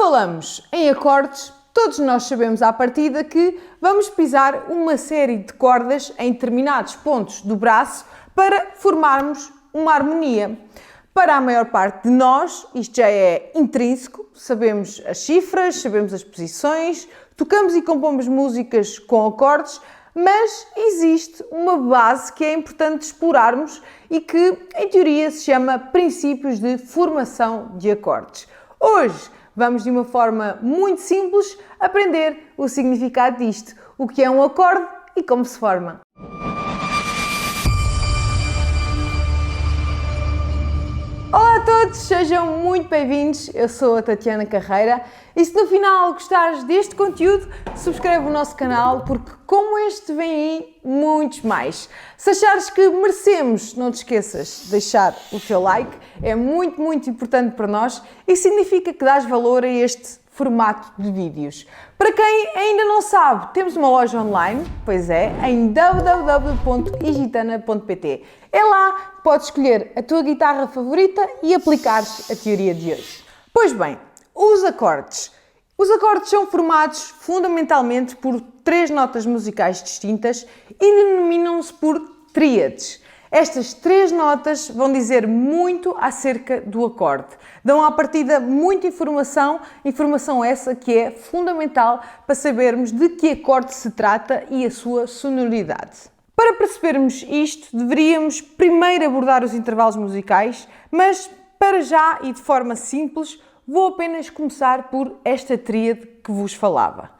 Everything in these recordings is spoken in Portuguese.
falamos em acordes, todos nós sabemos à partida que vamos pisar uma série de cordas em determinados pontos do braço para formarmos uma harmonia. Para a maior parte de nós, isto já é intrínseco, sabemos as cifras, sabemos as posições, tocamos e compomos músicas com acordes, mas existe uma base que é importante explorarmos e que, em teoria, se chama princípios de formação de acordes. Hoje vamos, de uma forma muito simples, aprender o significado disto, o que é um acorde e como se forma. Olá a todos, sejam muito bem-vindos, eu sou a Tatiana Carreira e se no final gostares deste conteúdo, subscreve o nosso canal porque como este vem aí muitos mais. Se achares que merecemos, não te esqueças de deixar o teu like, é muito importante para nós e significa que dás valor a este formato de vídeos. Para quem ainda não sabe, temos uma loja online, pois é, em www.igitana.pt. É lá que podes escolher a tua guitarra favorita e aplicares a teoria de hoje. Pois bem, os acordes. Os acordes são formados fundamentalmente por três notas musicais distintas e denominam-se por tríades. Estas três notas vão dizer muito acerca do acorde. Dão à partida muita informação essa que é fundamental para sabermos de que acorde se trata e a sua sonoridade. Para percebermos isto, deveríamos primeiro abordar os intervalos musicais, mas para já e de forma simples, vou apenas começar por esta tríade que vos falava.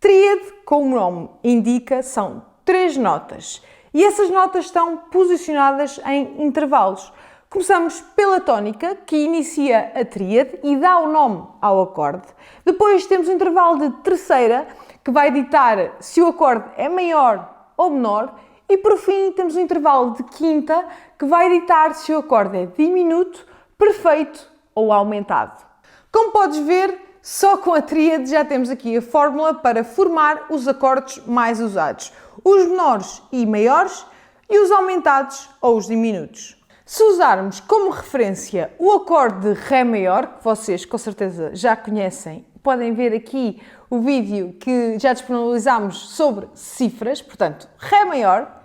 Tríade, como o nome indica, são três notas. E essas notas estão posicionadas em intervalos. Começamos pela tónica, que inicia a tríade e dá o nome ao acorde. Depois temos o intervalo de terceira, que vai ditar se o acorde é maior ou menor. E por fim temos o intervalo de quinta, que vai ditar se o acorde é diminuto, perfeito ou aumentado. Como podes ver, só com a tríade já temos aqui a fórmula para formar os acordes mais usados. Os menores e maiores e os aumentados ou os diminutos. Se usarmos como referência o acorde de Ré maior, que vocês com certeza já conhecem, podem ver aqui o vídeo que já disponibilizámos sobre cifras, portanto, Ré maior.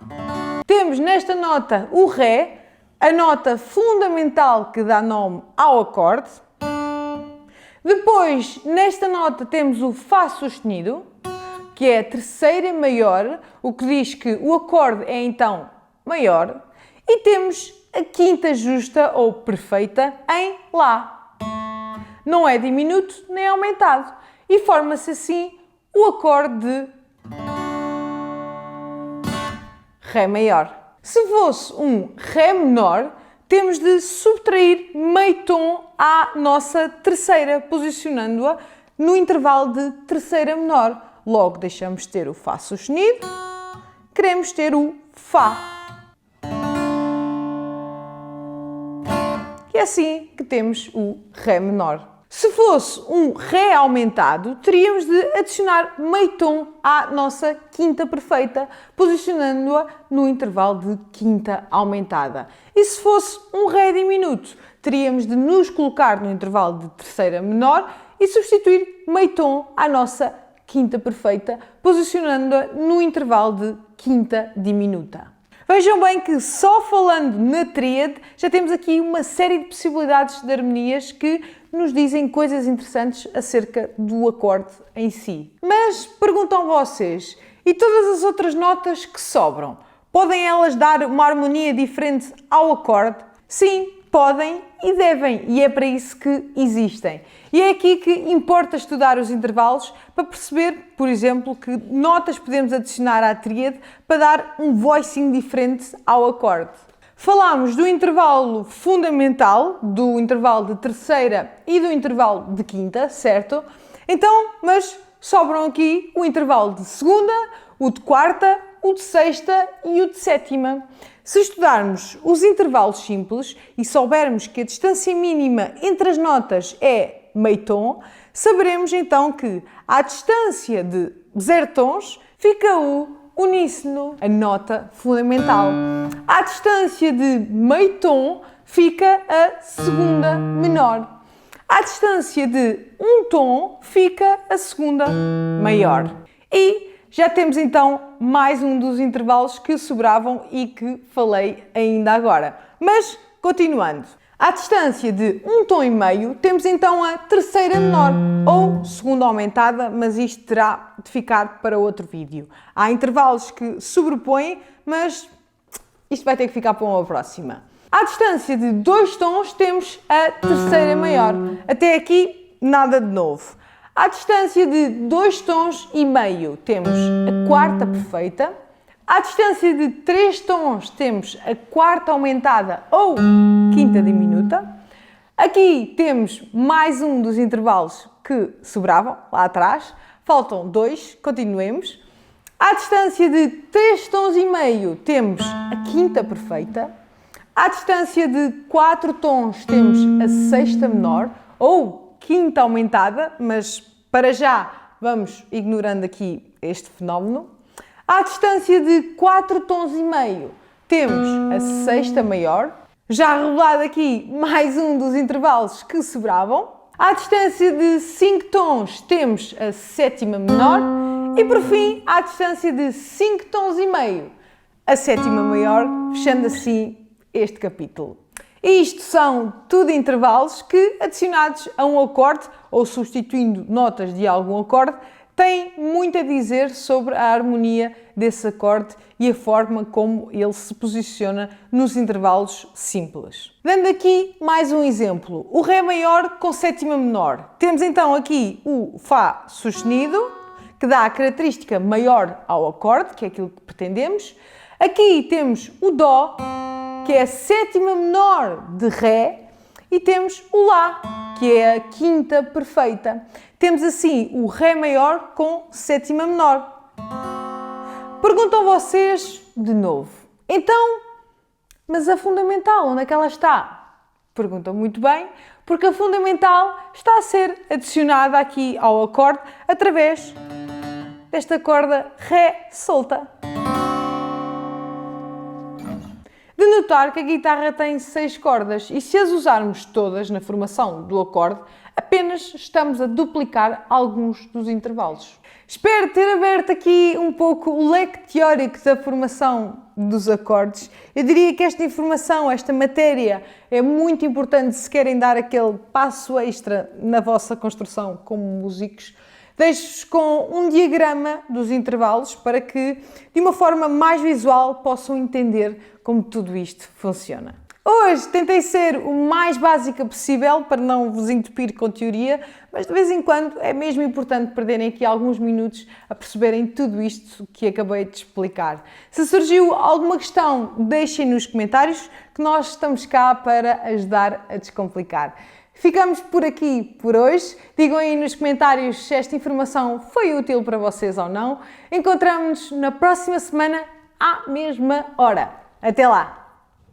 Temos nesta nota o Ré, a nota fundamental que dá nome ao acorde. Depois, nesta nota temos o Fá sustenido, que é a terceira maior, o que diz que o acorde é então maior. E temos a quinta justa ou perfeita em Lá. Não é diminuto nem aumentado. E forma-se assim o acorde de Ré maior. Se fosse um Ré menor, temos de subtrair meio tom à nossa terceira, posicionando-a no intervalo de terceira menor. Logo deixamos de ter o Fá sustenido, queremos ter o Fá. E é assim que temos o Ré menor. Se fosse um Ré aumentado, teríamos de adicionar meio tom à nossa quinta perfeita, posicionando-a no intervalo de quinta aumentada. E se fosse um Ré diminuto, teríamos de nos colocar no intervalo de terceira menor e substituir meio tom à nossa quinta perfeita, posicionando-a no intervalo de quinta diminuta. Vejam bem que só falando na tríade já temos aqui uma série de possibilidades de harmonias que nos dizem coisas interessantes acerca do acorde em si. Mas perguntam vocês, e todas as outras notas que sobram? Podem elas dar uma harmonia diferente ao acorde? Sim, podem e devem, e é para isso que existem. E é aqui que importa estudar os intervalos para perceber, por exemplo, que notas podemos adicionar à tríade para dar um voicing diferente ao acorde. Falámos do intervalo fundamental, do intervalo de terceira e do intervalo de quinta, certo? Então, mas sobram aqui o intervalo de segunda, o de quarta, o de sexta e o de sétima. Se estudarmos os intervalos simples e soubermos que a distância mínima entre as notas é meio tom, saberemos então que à distância de 0 tons fica o uníssono, a nota fundamental. À distância de meio tom fica a segunda menor. À distância de um tom fica a segunda maior. E já temos então mais um dos intervalos que sobravam e que falei ainda agora. Mas, continuando. À distância de um tom e meio, temos então a terceira menor, ou segunda aumentada, mas isto terá de ficar para outro vídeo. Há intervalos que sobrepõem, mas isto vai ter que ficar para uma próxima. À distância de 2 tons, temos a terceira maior. Até aqui, nada de novo. À distância de 2 tons e meio, temos a quarta perfeita. À distância de 3 tons, temos a quarta aumentada ou quinta diminuta. Aqui temos mais um dos intervalos que sobravam lá atrás. Faltam 2, continuemos. À distância de 3 tons e meio, temos a quinta perfeita. À distância de 4 tons, temos a sexta menor ou quinta aumentada, mas para já vamos ignorando aqui este fenómeno. À distância de 4 tons e meio, temos a sexta maior. Já revelado aqui mais um dos intervalos que sobravam. À distância de 5 tons, temos a sétima menor. E por fim, à distância de 5 tons e meio, a sétima maior, fechando assim este capítulo. E isto são tudo intervalos que, adicionados a um acorde ou substituindo notas de algum acorde, têm muito a dizer sobre a harmonia desse acorde e a forma como ele se posiciona nos intervalos simples. Dando aqui mais um exemplo, o Ré maior com sétima menor. Temos então aqui o Fá sustenido, que dá a característica maior ao acorde, que é aquilo que pretendemos. Aqui temos o Dó, que é a sétima menor de Ré, e temos o Lá, que é a quinta perfeita. Temos assim o Ré maior com sétima menor. Perguntam vocês de novo, então, mas a fundamental, onde é que ela está? Perguntam muito bem, porque a fundamental está a ser adicionada aqui ao acorde através desta corda Ré solta. De notar que a guitarra tem 6 cordas e se as usarmos todas na formação do acorde, apenas estamos a duplicar alguns dos intervalos. Espero ter aberto aqui um pouco o leque teórico da formação dos acordes. Eu diria que esta informação, esta matéria, é muito importante se querem dar aquele passo extra na vossa construção como músicos. Deixo-vos com um diagrama dos intervalos para que, de uma forma mais visual, possam entender como tudo isto funciona. Hoje tentei ser o mais básica possível para não vos entupir com teoria, mas de vez em quando é mesmo importante perderem aqui alguns minutos a perceberem tudo isto que acabei de explicar. Se surgiu alguma questão, deixem nos comentários que nós estamos cá para ajudar a descomplicar. Ficamos por aqui por hoje. Digam aí nos comentários se esta informação foi útil para vocês ou não. Encontramos-nos na próxima semana à mesma hora. Até lá!